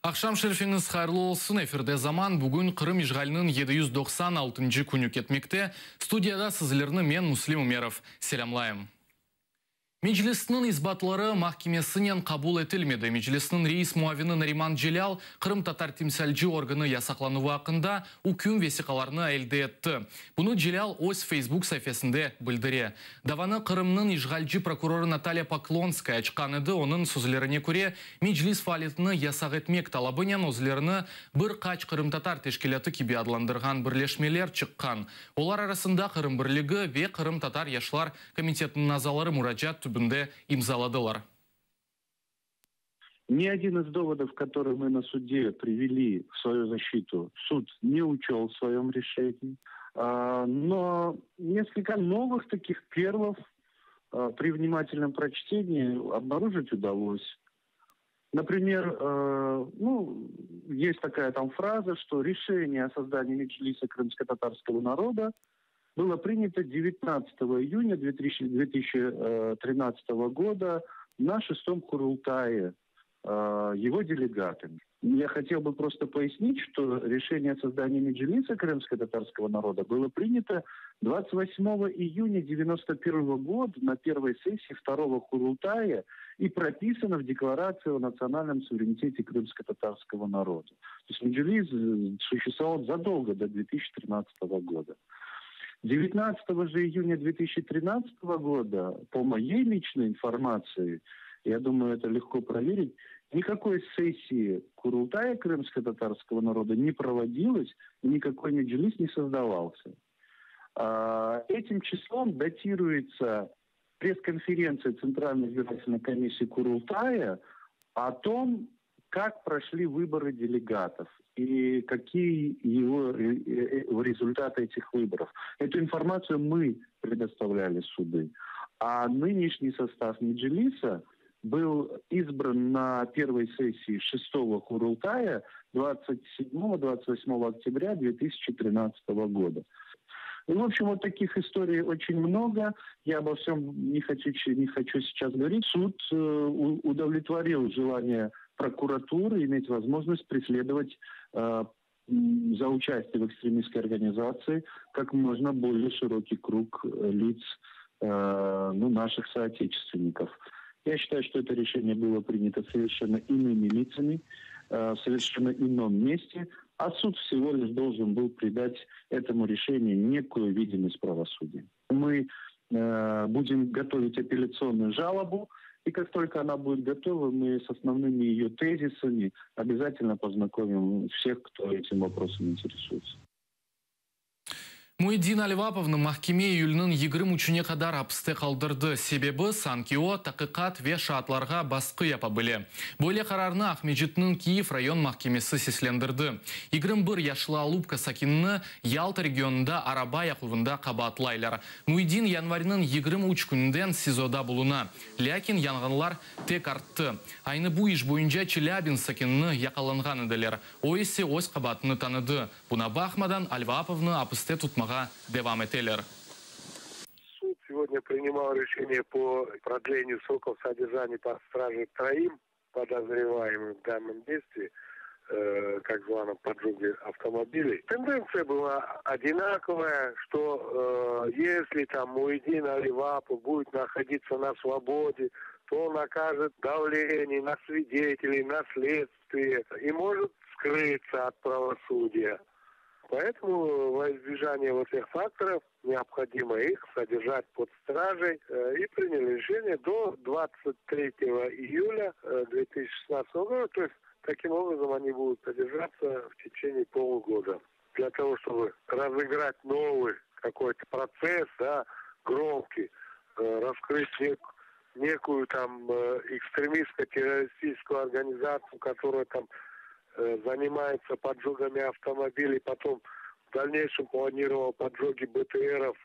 Акшам шерфіңіз қайырлы olsun. Эфирде заман бүгін Қырым ишғалінің 796 күні кетмекте. Студияда сізлерні мен Муслим Умеров. Селямлайым. Меджлисінің избатлары махкемесінен қабул етілмеді. Меджлисінің рейс муавины Нариман Джелял Қырым татар темсәлжі органы ясақлануы ақында үкім весиқаларны әлді етті. Бұны Джелял өз Facebook сәйфесінде білдіре. Даваны Қырымның ишғалжы прокуроры Наталья Поклонская açқан еді. Оның сөзлеріне көре Меджлис фаалетіні ясақ етмек талабынен өзлеріні бір қач Қырым татар тешкілеті кебе адландырған бірлешмелер шыққан. Олар арасында Қырым бірлігі ве Қырым татар яшылар комитетінің назалары мұраджат түбінде имзаладылар. Ни один из доводов, которые мы на суде привели в свою защиту, суд не учел в своем решении. Но несколько новых таких первых при внимательном прочтении обнаружить удалось. Например, есть такая там фраза, что решение о создании Меджлиса крымско-татарского народа было принято 19 июня 2013 года на 6-м Курултае его делегатами. Я хотел бы просто пояснить, что решение о создании Меджлиса крымско-татарского народа было принято 28 июня 1991 года на первой сессии 2-го Курултая и прописано в Декларации о национальном суверенитете крымско-татарского народа. То есть Меджлис существовал задолго до 2013 года. 19 же июня 2013 года, по моей личной информации, я думаю, это легко проверить, никакой сессии Курултая крымско-татарского народа не проводилось, и никакой Меджлис не создавался. Этим числом датируется пресс-конференция Центральной избирательной комиссии Курултая о том, как прошли выборы делегатов и какие его результаты этих выборов. Эту информацию мы предоставляли суды. А нынешний состав Меджлиса был избран на первой сессии 6-го Курултая 27-28 октября 2013 года. И, в общем, вот таких историй очень много. Я обо всем не хочу сейчас говорить. Суд удовлетворил желание прокуратуры иметь возможность преследовать за участие в экстремистской организации как можно более широкий круг лиц наших соотечественников. Я считаю, что это решение было принято совершенно иными лицами, в совершенно ином месте, а суд всего лишь должен был придать этому решению некую видимость правосудия. Мы будем готовить апелляционную жалобу, и как только она будет готова, мы с основными ее тезисами обязательно познакомим всех, кто этим вопросом интересуется. Муйдин Аливаповны махкеме үйілінің 20 үшіне қадар апысты қалдырды. Себебі Санкио, тақиқат ве шаатларға басқы япа біле. Бөле қарарыны Ахмеджитінің Киев район махкемесі сеслендірді. 21 яшылы Алупка Сакинны Ялта регионында Араба яқуында қабатлайлар. Муйдин январының 23 күнден СИЗОда бұлына. Ләкин янғанлар тек артты. Айны бұл іш бойынша Челябин Сакинны яқаланған еділер. Ойсы өз қабатыны таныды. Бұна бақмадан Аливаповны апысты тұтмақ. Суд сегодня принимал решение по продлению срока содержания под стражей троим подозреваемым в данном действии, как званом поджоге автомобилей. Тенденция была одинаковая, что если там Муйдин Аливапов будет находиться на свободе, то он окажет давление на свидетелей, на следствие и может скрыться от правосудия. Поэтому во избежание вот этих факторов необходимо их содержать под стражей и приняли решение до 23 июля 2016 года. То есть таким образом они будут содержаться в течение полугода. Для того, чтобы разыграть новый какой-то процесс, громкий, раскрыть некую там экстремистско-террористическую организацию, которая там занимается поджогами автомобилей, потом в дальнейшем планировал поджоги БТРов,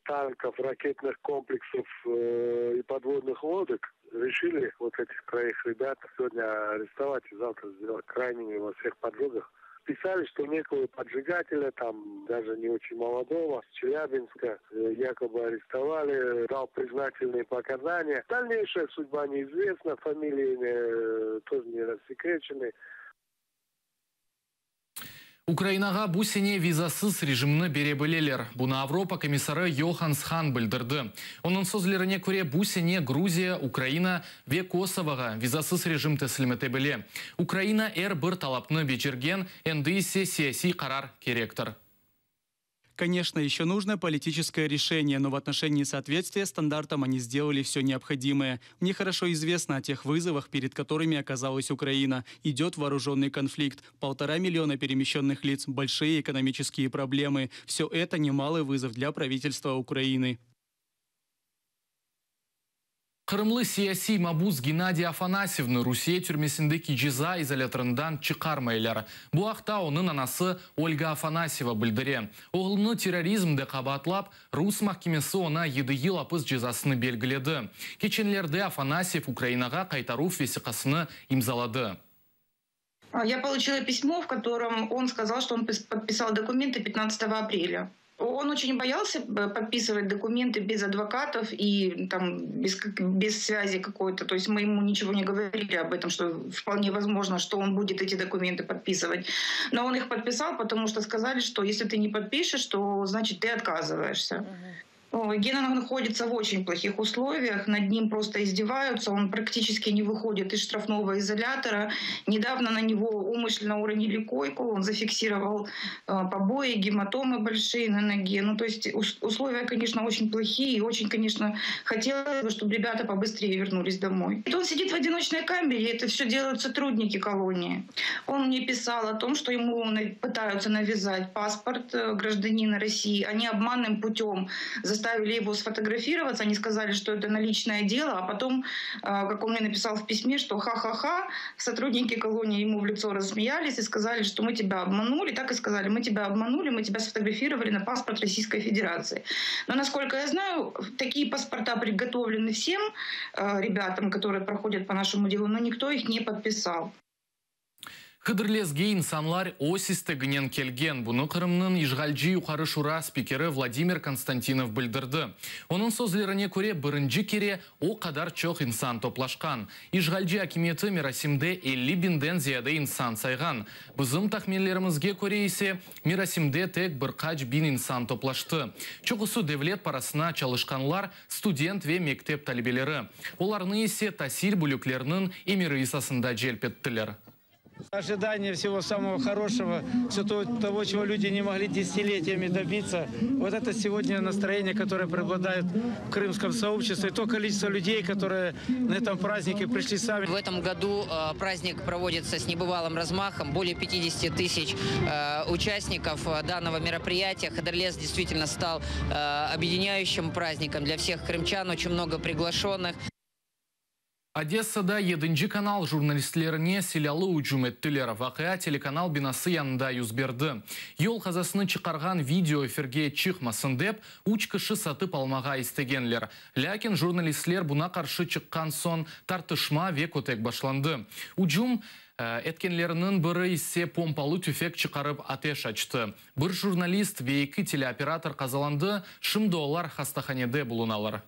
танков, ракетных комплексов и подводных лодок. Решили вот этих троих ребят сегодня арестовать и завтра сделать крайними во всех поджогах. Писали, что некого поджигателя, там даже не очень молодого, с Челябинска, якобы арестовали, дал признательные показания. Дальнейшая судьба неизвестна, фамилии тоже не рассекречена. засекречены. Украинаға бу сене визасыз режимны бере білелер. Буна Европа комиссары Йоханс Хан білдірді. Оның сөзлеріне көре бу сене Грузия, Украина ве Косоваға визасыз режим тәсіліметі біле. Украина бір талапны бечерген, әнді есе сияси қарар керектір. Конечно, еще нужно политическое решение, но в отношении соответствия стандартам они сделали все необходимое. Мне хорошо известно о тех вызовах, перед которыми оказалась Украина. Идет вооруженный конфликт, 1,5 миллиона перемещенных лиц, большие экономические проблемы. Все это немалый вызов для правительства Украины. Қырымлы сияси мабуз Геннадий Афанасьевны Русия түрмесінде кижиза изоляторындан чықармайлар. Бұ ақта оның анасы Ольга Афанасьева білдіре. Оғылыны терроризмді қабатлап, Рус махкемесі она 7 ел апыз жазасыны белгіледі. Кеченлерде Афанасьев Украинаға қайтару весиқасыны имзалады. Я получила письмо, в котором он сказал, что он подписал документы 15 апреля. Он очень боялся подписывать документы без адвокатов и там, без связи какой-то. То есть мы ему ничего не говорили об этом, что вполне возможно, что он будет эти документы подписывать. Но он их подписал, потому что сказали, что если ты не подпишешь, то значит ты отказываешься. Гена находится в очень плохих условиях, над ним просто издеваются, он практически не выходит из штрафного изолятора. Недавно на него умышленно уронили койку, он зафиксировал побои, гематомы большие на ноге. Ну, то есть условия, конечно, очень плохие, и очень, конечно, хотелось бы, чтобы ребята побыстрее вернулись домой. Он сидит в одиночной камере, и это все делают сотрудники колонии. Он мне писал о том, что ему пытаются навязать паспорт гражданина России. Они обманным путем заставили его сфотографироваться, они сказали, что это наличное дело, а потом, как он мне написал в письме, что ха-ха-ха, сотрудники колонии ему в лицо рассмеялись и сказали, что мы тебя обманули, так и сказали, мы тебя обманули, мы тебя сфотографировали на паспорт Российской Федерации. Но, насколько я знаю, такие паспорта приготовлены всем ребятам, которые проходят по нашему делу, но никто их не подписал. Хыдырлезге инсанлар осисті гінен келген. Бұны Қырымның Ижғалжи юқары шура спикері Владимир Константинов білдірді. Оның сөзлеріне көре бірінші кере о қадар чоқ инсан топлашқан. Ижғалжи акиметі Мирасимде 50 бинден зияды инсан сайған. Бұзым тахмелерімізге көре есе Мирасимде тек бір қач бин инсан топлашты. Чоғысы девлет парасына чалышқанлар студент ве мектеп талибелері. Оларны есе тасир бүліклерінің емірі исасында желпеттілер. Ожидание всего самого хорошего, все того, чего люди не могли десятилетиями добиться. Вот это сегодня настроение, которое преобладает в крымском сообществе. И то количество людей, которые на этом празднике пришли сами. В этом году праздник проводится с небывалым размахом. Более 50 тысяч участников данного мероприятия. Хыдырлез действительно стал объединяющим праздником для всех крымчан. Очень много приглашенных. Одессада 7 канал журналистлеріне селялы уджум еттілер. Вақия телеканал бинасы янында юзберді. Ел қазасыны чықарған видео эфирге чықмасын деп, уч кіші сатып алмаға істегенлер. Ләкин журналистлер бұна қаршы чыққан сон тартышма век отек башланды. Уджум эткенлерінің бірі есе помпалы түфек чықарып атеш açты. Бір журналист ве 2 телеоператор қазаланды, шымды олар хастаханеде бұлыналар.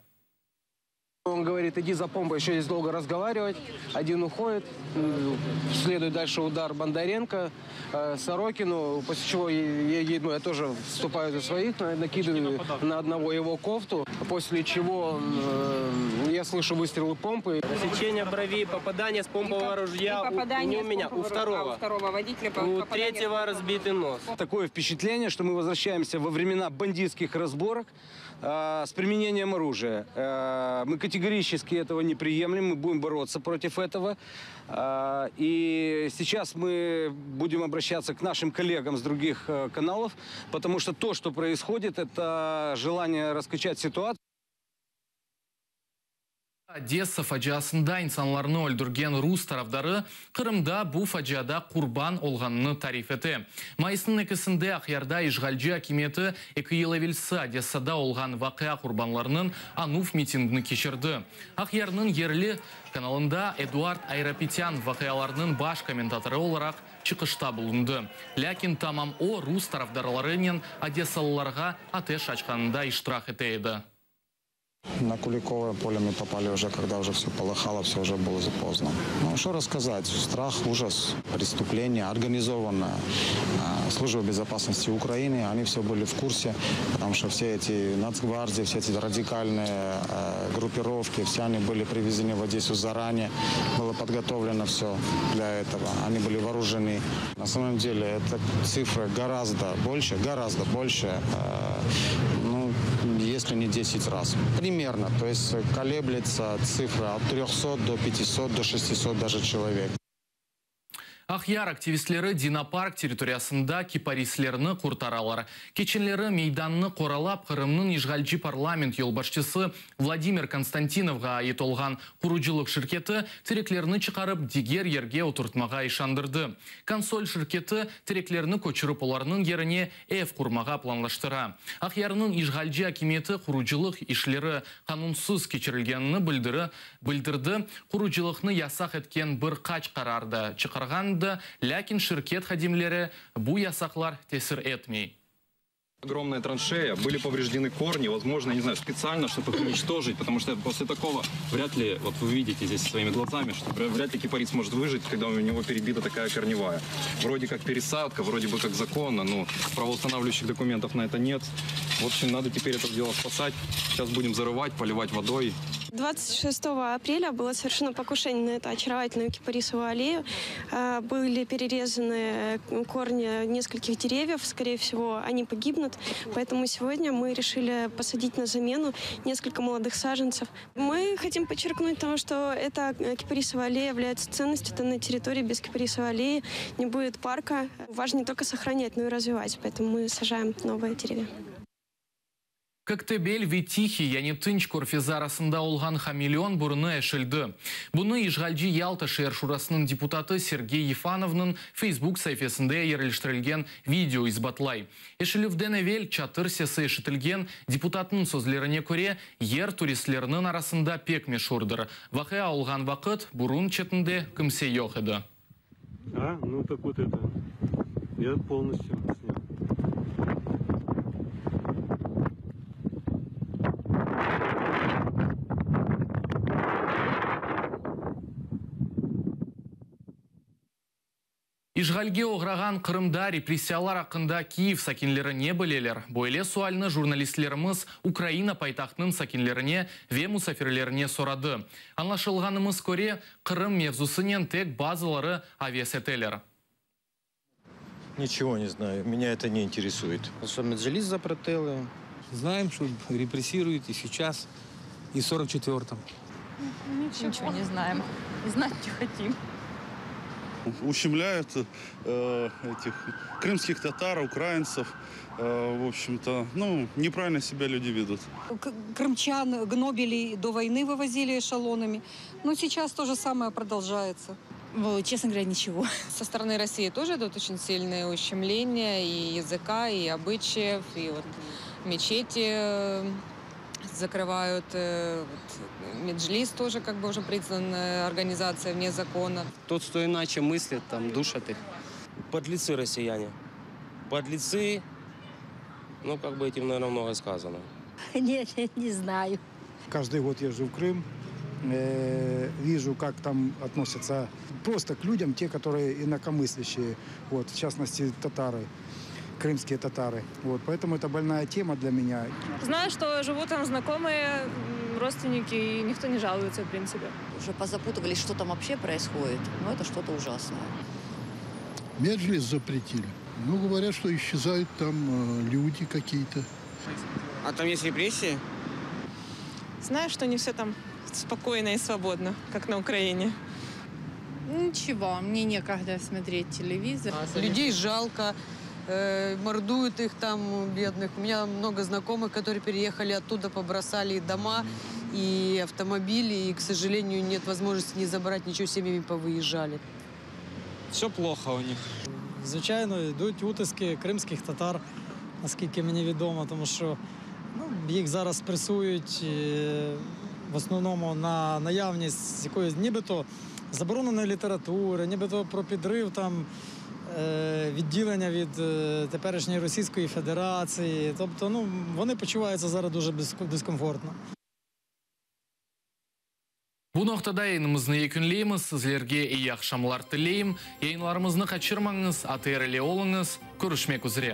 Он говорит, иди за помпой, еще здесь долго разговаривать. Один уходит, следует дальше удар Бондаренко, Сорокину, после чего я тоже вступаю за своих, накидываю на одного его кофту, после чего я слышу выстрелы помпы. Сечение брови, попадание с помпового ружья не у меня, у второго водителя, у третьего разбитый нос. Такое впечатление, что мы возвращаемся во времена бандитских разборок с применением оружия. Мы категорически этого не приемлем, мы будем бороться против этого. И сейчас мы будем обращаться к нашим коллегам с других каналов, потому что то, что происходит, это желание раскачать ситуацию. Одесса фажиасында инсанларны өлдірген рус тарафдары Қырымда бұл фажиада құрбан олғанны тариф еті. Майысының екісінде Ақярда Ижғалжи акиметі 2 ел евелсі Одессада олған вақия құрбанларының ануф митингіні кешірді. Ақярның ерлі каналында Эдуард Айрапетян вақияларының баш комментаторы оларақ чықышта бұлынды. Ләкин тамам о рус тарафдарларының Одессалыларға атеш ашқанында иштирак етеді. На Куликовое поле мы попали уже, когда уже все полыхало, все уже было поздно. Ну, что рассказать? Страх, ужас, преступление, организованное. Служба безопасности Украины, они все были в курсе, потому что все эти нацгвардии, все эти радикальные группировки, все они были привезены в Одессу заранее. Было подготовлено все для этого. Они были вооружены. На самом деле, эта цифра гораздо больше, если не 10 раз. Примерно, то есть колеблется цифра от 300 до 500, до 600 даже человек. Ахяр активистлері Динапарк территориясында кипарислерні құртаралар. Кеченлері мейданны қоралап Қырымның ишгалчы парламент елбашчысы Владимир Константиновға етолған құручылық шirketi тереклерні чықарып дигер ерге отыртмаға ишандырды. Консоль шirketi тереклерні көчіріп оларының еріне эв құрмаға планлаштыра. Ахярның ишгалчы акиметі құручылық ишлері қанунсыз кечірілгенini білдірді. Құручылықны ясақ еткен бір қач қарарды чықарған. Ләкин шirket хадимлері бу ясақлар тесір етмей. Огромная траншея, были повреждены корни, возможно, не знаю, специально, чтобы их уничтожить, потому что после такого вряд ли, вот вы видите здесь своими глазами, что вряд ли кипарис сможет выжить, когда у него перебита такая корневая. Вроде как пересадка, вроде бы как законно, но правоустанавливающих документов на это нет. В общем, надо теперь это дело спасать. Сейчас будем зарывать, поливать водой. 26 апреля было совершено покушение на эту очаровательную кипарисовую аллею. Были перерезаны корни нескольких деревьев, скорее всего, они погибнут. Поэтому сегодня мы решили посадить на замену несколько молодых саженцев. Мы хотим подчеркнуть то, что эта кипарисовая аллея является ценностью данной территории. Без кипарисовой аллеи не будет парка. Важно не только сохранять, но и развивать. Поэтому мы сажаем новые деревья. Коктебель Витихи яне тынч корфез арасында олған хамелеон бұрыны әшілді. Бұны Ишгалжи Ялта шер шурасының депутаты Сергей Ефановның Facebook сайфесінде еріліштірілген видео избатлай. Әшілівден әвел чатыр сесі әшітілген депутатының сөзлеріне көре ер туристлерінің арасында пек мешурдыр. Вақия олған вақыт бұрын четінде кімсе йоқ еді. Ну так вот это. Я полностью снял. Ишгалге оғраған Қырымда репрессиялар ақында Киев сакинлері не білелер? Бойле суальны журналистлеріміз Украина пайтақтының сакинлеріне ве мусафирлеріне сорады. Анлашылғанымыз көре Қырым мевзусынен тек базалары авиасетелер. Ничего не знаю, меня это не интересует. Что Меджлис запретили? Знаем, что репрессируют и сейчас, и в 44-м. Ничего не знаем, знать не хотим. Ущемляют этих крымских татар, украинцев. В общем-то, неправильно себя люди ведут. Крымчан гнобили, до войны вывозили эшелонами. Но сейчас то же самое продолжается. Честно говоря, ничего. Со стороны России тоже идут очень сильные ущемления и языка, и обычаев, и вот мечети закрывают. Меджлис тоже как бы уже признанная организация вне закона. Тот, кто иначе мыслит, там, душат их. Подлецы россияне. Подлецы, как бы этим, наверное, много сказано. Нет, не знаю. Каждый год езжу в Крым, вижу, как там относятся просто к людям, те, которые инакомыслящие, в частности, татары. Крымские татары. Поэтому это больная тема для меня. Знаю, что живут там знакомые, родственники, и никто не жалуется, в принципе. Уже позапутывались, что там вообще происходит, но это что-то ужасное. Меджлис запретили. Говорят, что исчезают там люди какие-то. А там есть репрессии? Знаю, что не все там спокойно и свободно, как на Украине. Ничего, мне некогда смотреть телевизор. Людей жалко. Мордуют их там, бедных. У меня много знакомых, которые переехали оттуда, побросали дома и автомобили, и, к сожалению, нет возможности не забрать ничего, семьями повыезжали. Все плохо у них. Звичайно, йдуть утиски кримських татар, наскільки мені відомо, тому що їх зараз пресують в основному на наявність якоїсь нібито забороненої літератури, нібито про підрив там відділення від теперішньої Російської Федерації. Тобто, вони почуваються зараз дуже дискомфортно. Бұл ноқтада йайынымызны екінлейміз, сізлерге ей ақшамлар тілейім, йайынларымызны қачырмаңыз, атырыле олыңыз, көрішмек үзіре.